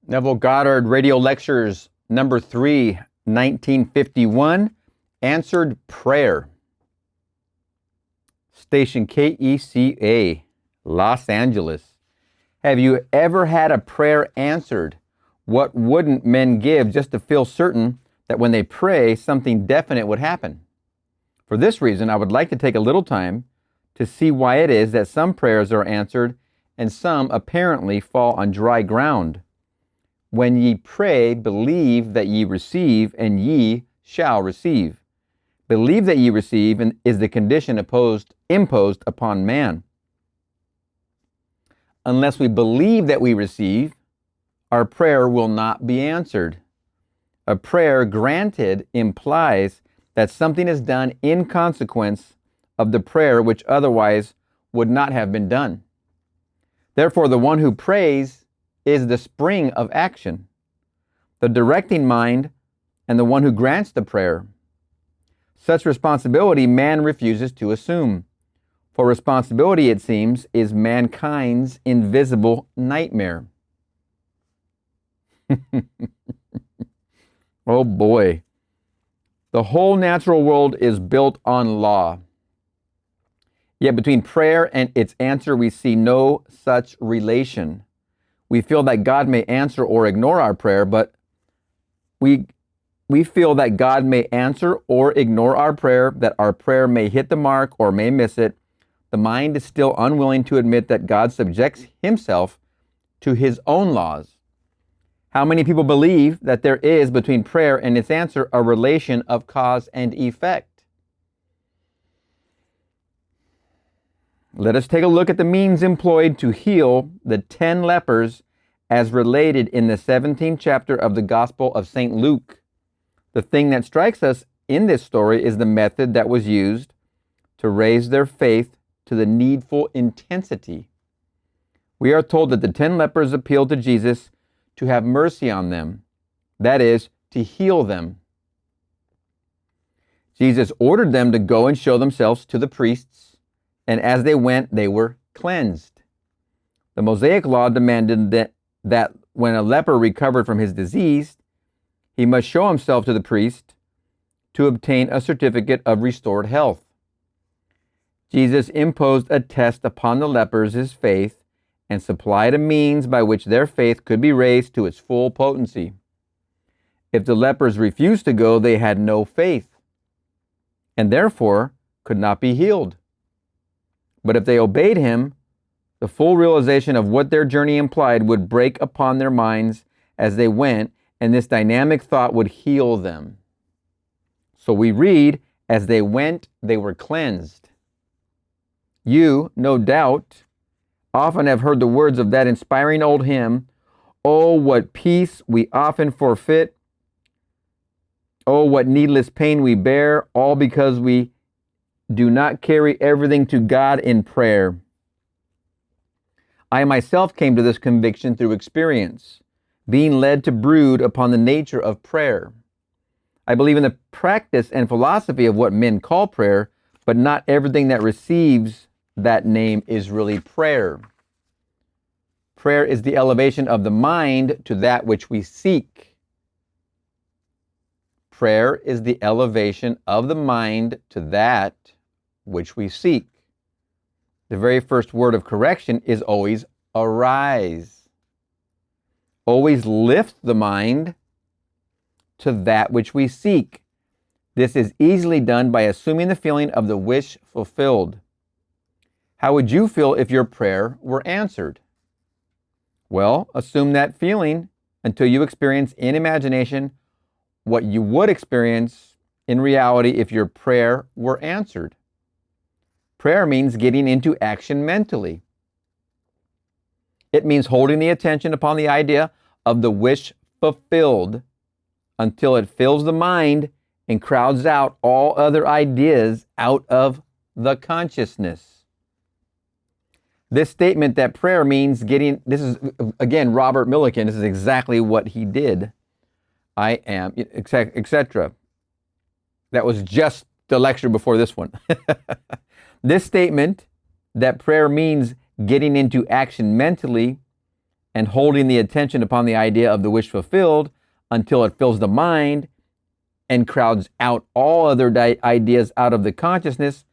Neville Goddard Radio Lectures number 3, 1951, Answered Prayer. Station KECA, Los Angeles. Have you ever had a prayer answered? What wouldn't men give just to feel certain that when they pray, something definite would happen? For this reason, I would like to take a little time to see why it is that some prayers are answered and some apparently fall on dry ground. When ye pray, believe that ye receive, and ye shall receive. Believe that ye receive is the condition imposed upon man. Unless we believe that we receive, our prayer will not be answered. A prayer granted implies that something is done in consequence of the prayer which otherwise would not have been done. Therefore, the one who prays is the spring of action, the directing mind, and the one who grants the prayer. Such responsibility man refuses to assume. For responsibility, it seems, is mankind's invisible nightmare. Oh boy. The whole natural world is built on law. Yet between prayer and its answer, we see no such relation. We feel that God may answer or ignore our prayer, but we feel that God may answer or ignore our prayer, that our prayer may hit the mark or may miss it. The mind is still unwilling to admit that God subjects himself to his own laws. How many people believe that there is between prayer and its answer a relation of cause and effect? Let us take a look at the means employed to heal the 10 lepers as related in the 17th chapter of the Gospel of St. Luke. The thing that strikes us in this story is the method that was used to raise their faith to the needful intensity. We are told that the 10 lepers appealed to Jesus to have mercy on them, that is, to heal them. Jesus ordered them to go and show themselves to the priests, and as they went, they were cleansed. The Mosaic law demanded that when a leper recovered from his disease, he must show himself to the priest to obtain a certificate of restored health. Jesus imposed a test upon the lepers' faith and supplied a means by which their faith could be raised to its full potency. If the lepers refused to go, they had no faith, and therefore could not be healed. But if they obeyed him, the full realization of what their journey implied would break upon their minds as they went, and this dynamic thought would heal them. So we read, as they went, they were cleansed. You, no doubt, often have heard the words of that inspiring old hymn, "Oh, what peace we often forfeit. Oh, what needless pain we bear, all because we do not carry everything to God in prayer." I myself came to this conviction through experience, being led to brood upon the nature of prayer. I believe in the practice and philosophy of what men call prayer, but not everything that receives that name is really prayer. Prayer is the elevation of the mind to that which we seek. Prayer is the elevation of the mind to that which we seek. The very first word of correction is always arise. Always lift the mind to that which we seek. This is easily done by assuming the feeling of the wish fulfilled. How would you feel if your prayer were answered? Well, assume that feeling until you experience in imagination what you would experience in reality if your prayer were answered. Prayer means getting into action mentally. It means holding the attention upon the idea of the wish fulfilled until it fills the mind and crowds out all other ideas out of the consciousness. This statement that prayer means this is, again, Robert Millikan, this is exactly what he did. I am, etc. That was just the lecture before this one. This statement that prayer means getting into action mentally and holding the attention upon the idea of the wish fulfilled until it fills the mind and crowds out all other ideas out of the consciousness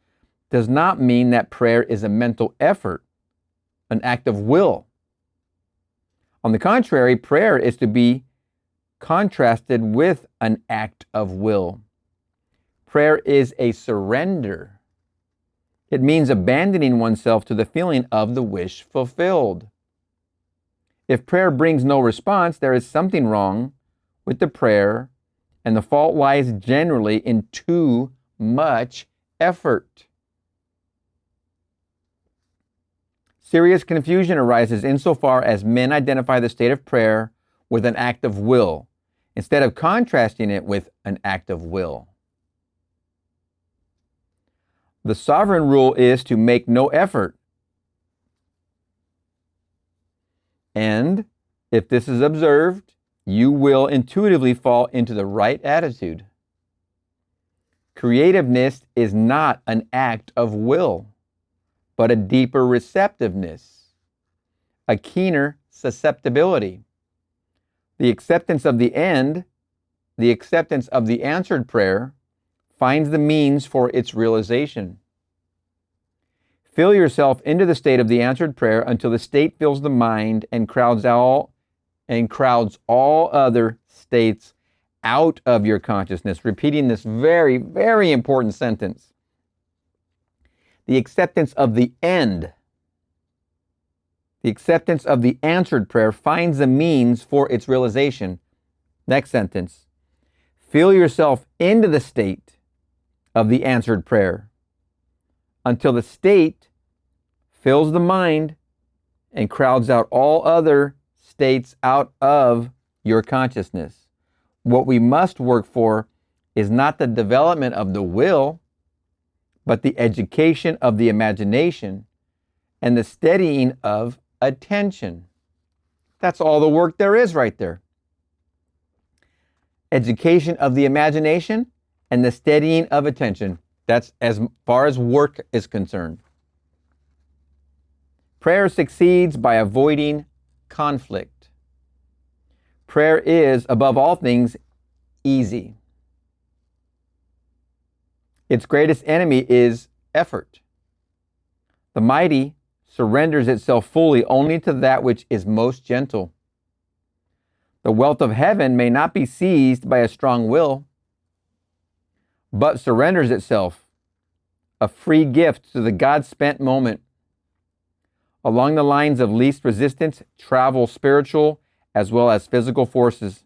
does not mean that prayer is a mental effort, an act of will. On the contrary, prayer is to be contrasted with an act of will. Prayer is a surrender. It means abandoning oneself to the feeling of the wish fulfilled. If prayer brings no response, there is something wrong with the prayer, and the fault lies generally in too much effort. Serious confusion arises insofar as men identify the state of prayer with an act of will, instead of contrasting it with an act of will. The sovereign rule is to make no effort. And if this is observed, you will intuitively fall into the right attitude. Creativeness is not an act of will, but a deeper receptiveness, a keener susceptibility. The acceptance of the end, the acceptance of the answered prayer, finds the means for its realization. Fill yourself into the state of the answered prayer until the state fills the mind and crowds all other states out of your consciousness. Repeating this very, very important sentence. The acceptance of the end, the acceptance of the answered prayer finds the means for its realization. Next sentence. Fill yourself into the state of the answered prayer until the state fills the mind and crowds out all other states out of your consciousness. What we must work for is not the development of the will, but the education of the imagination and the steadying of attention. That's all the work there is right there. Education of the imagination and the steadying of attention. That's as far as work is concerned. Prayer succeeds by avoiding conflict. Prayer is, above all things, easy. Its greatest enemy is effort. The mighty surrenders itself fully only to that which is most gentle. The wealth of heaven may not be seized by a strong will, but surrenders itself, a free gift to the God-spent moment. Along the lines of least resistance travel spiritual as well as physical forces.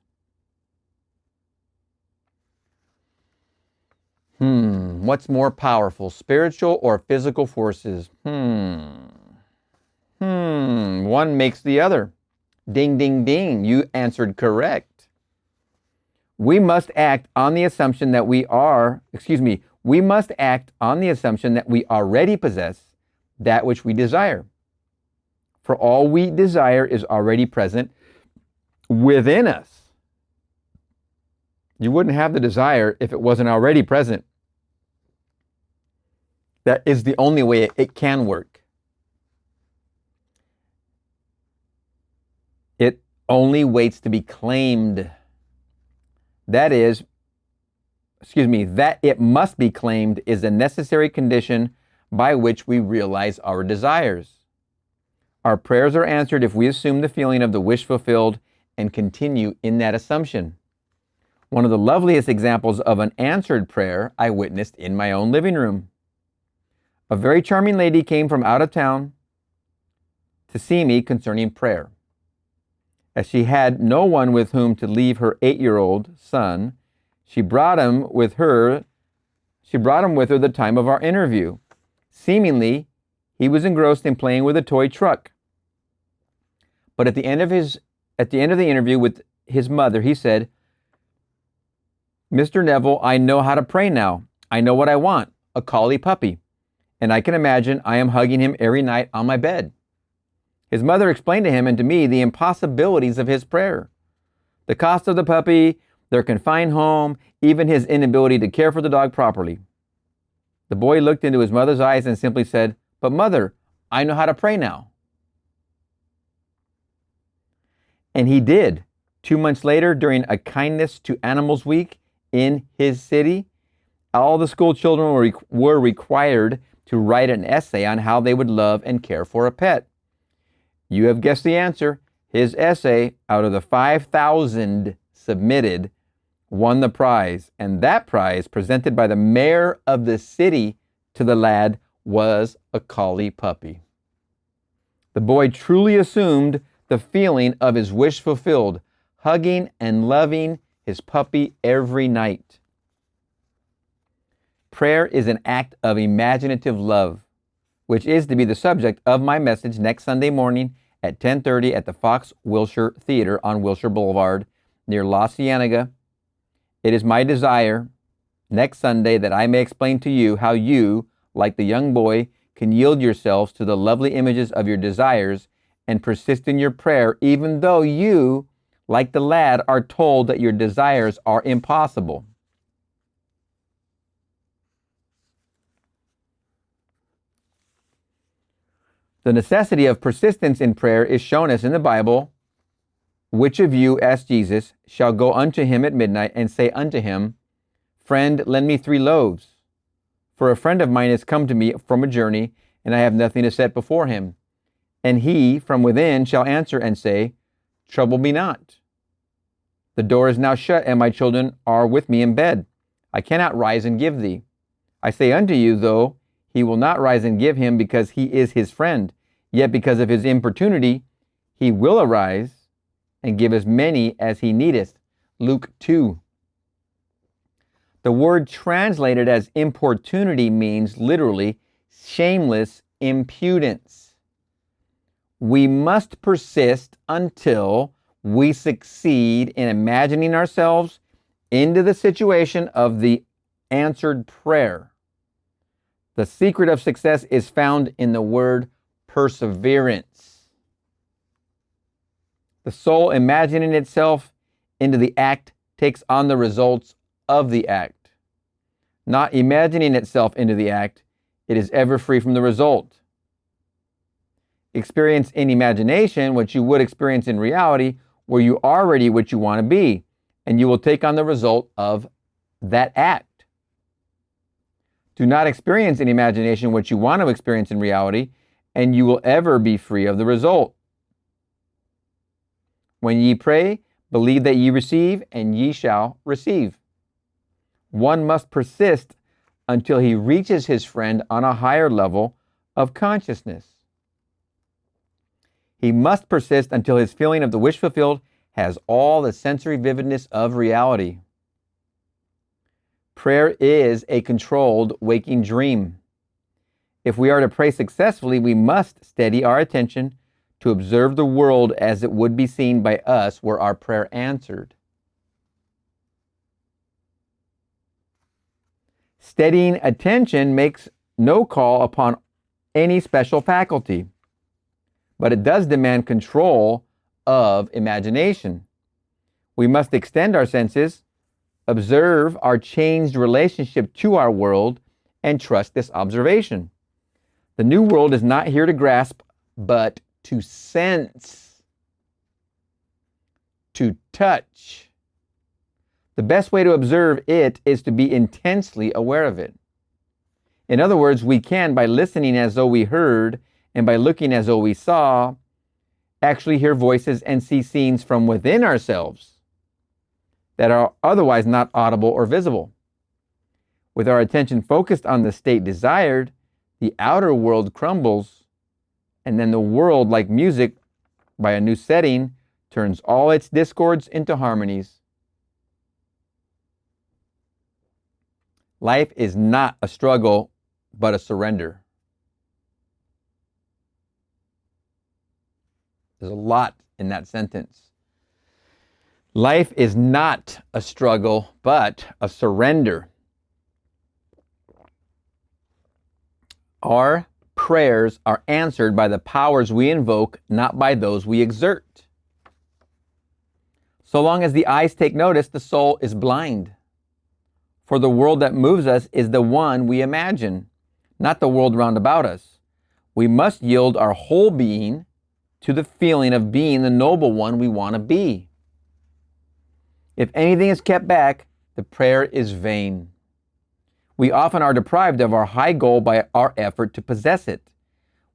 What's more powerful, spiritual or physical forces? One makes the other. Ding, ding, ding, you answered correct. We must act on the assumption that we must act on the assumption that we already possess that which we desire. For all we desire is already present within us. You wouldn't have the desire if it wasn't already present. That is the only way it can work. It only waits to be claimed. That it must be claimed is a necessary condition by which we realize our desires. Our prayers are answered if we assume the feeling of the wish fulfilled and continue in that assumption. One of the loveliest examples of an answered prayer I witnessed in my own living room. A very charming lady came from out of town to see me concerning prayer. As she had no one with whom to leave her 8-year-old son, she brought him with her the time of our interview. Seemingly, he was engrossed in playing with a toy truck. But at the end of the interview with his mother, he said, "Mr. Neville, I know how to pray now. I know what I want, a collie puppy. And I can imagine I am hugging him every night on my bed." His mother explained to him and to me the impossibilities of his prayer. The cost of the puppy, their confined home, even his inability to care for the dog properly. The boy looked into his mother's eyes and simply said, "But mother, I know how to pray now." And he did. 2 months later, during a kindness to animals week in his city, all the school children were required to write an essay on how they would love and care for a pet. You have guessed the answer. His essay, out of the 5,000 submitted, won the prize. And that prize, presented by the mayor of the city to the lad, was a collie puppy. The boy truly assumed the feeling of his wish fulfilled, hugging and loving his puppy every night. Prayer is an act of imaginative love, which is to be the subject of my message next Sunday morning at 10:30 at the Fox Wilshire Theater on Wilshire Boulevard near La Cienega. It is my desire next Sunday that I may explain to you how you, like the young boy, can yield yourselves to the lovely images of your desires and persist in your prayer, even though you, like the lad, are told that your desires are impossible. The necessity of persistence in prayer is shown us in the Bible. Which of you, asked Jesus, shall go unto him at midnight and say unto him, Friend, lend me 3 loaves, for a friend of mine has come to me from a journey, and I have nothing to set before him. And he from within shall answer and say, Trouble me not. The door is now shut, and my children are with me in bed. I cannot rise and give thee. I say unto you, though he will not rise and give him because he is his friend, yet because of his importunity he will arise and give as many as he needeth. Luke 2. The word translated as importunity means literally shameless impudence. We must persist until we succeed in imagining ourselves into the situation of the answered prayer. The secret of success is found in the word perseverance. The soul imagining itself into the act takes on the results of the act. Not imagining itself into the act, it is ever free from the result. Experience in imagination what you would experience in reality, where you are already what you want to be, and you will take on the result of that act. Do not experience in imagination what you want to experience in reality, and you will ever be free of the result. When ye pray, believe that ye receive, and ye shall receive. One must persist until he reaches his friend on a higher level of consciousness. He must persist until his feeling of the wish fulfilled has all the sensory vividness of reality. Prayer is a controlled waking dream. If we are to pray successfully, we must steady our attention to observe the world as it would be seen by us were our prayer answered. Steadying attention makes no call upon any special faculty, but it does demand control of imagination. We must extend our senses, observe our changed relationship to our world, and trust this observation. The new world is not here to grasp, but to sense, to touch. The best way to observe it is to be intensely aware of it. In other words, we can, by listening as though we heard and by looking as though we saw, actually hear voices and see scenes from within ourselves that are otherwise not audible or visible. With our attention focused on the state desired, the outer world crumbles, and then the world, like music, by a new setting, turns all its discords into harmonies. Life is not a struggle, but a surrender. There's a lot in that sentence. Life is not a struggle, but a surrender. Our prayers are answered by the powers we invoke, not by those we exert. So long as the eyes take notice, the soul is blind. For the world that moves us is the one we imagine, not the world round about us. We must yield our whole being, to the feeling of being the noble one we want to be. If anything is kept back, the prayer is vain. We often are deprived of our high goal by our effort to possess it.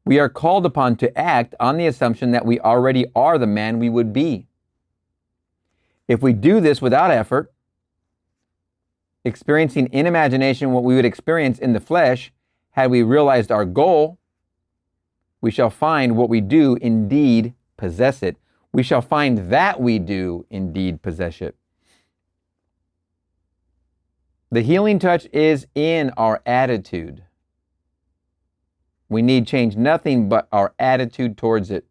We are called upon to act on the assumption that we already are the man we would be. If we do this without effort, experiencing in imagination what we would experience in the flesh had we realized our goal, we shall find what we do indeed possess it. We shall find that we do indeed possess it. The healing touch is in our attitude. We need change nothing but our attitude towards it.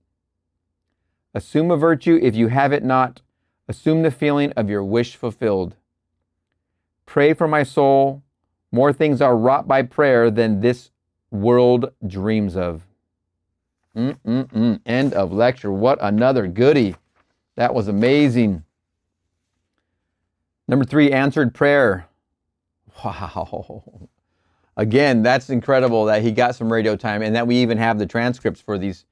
Assume a virtue if you have it not. Assume the feeling of your wish fulfilled. Pray for my soul. More things are wrought by prayer than this world dreams of. End of lecture. What another goodie. That was amazing. Number 3, answered prayer. Wow. Again, that's incredible that he got some radio time and that we even have the transcripts for these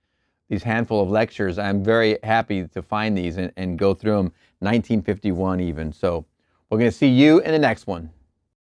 handful of lectures. I'm very happy to find these and go through them, 1951 even. So we're going to see you in the next one.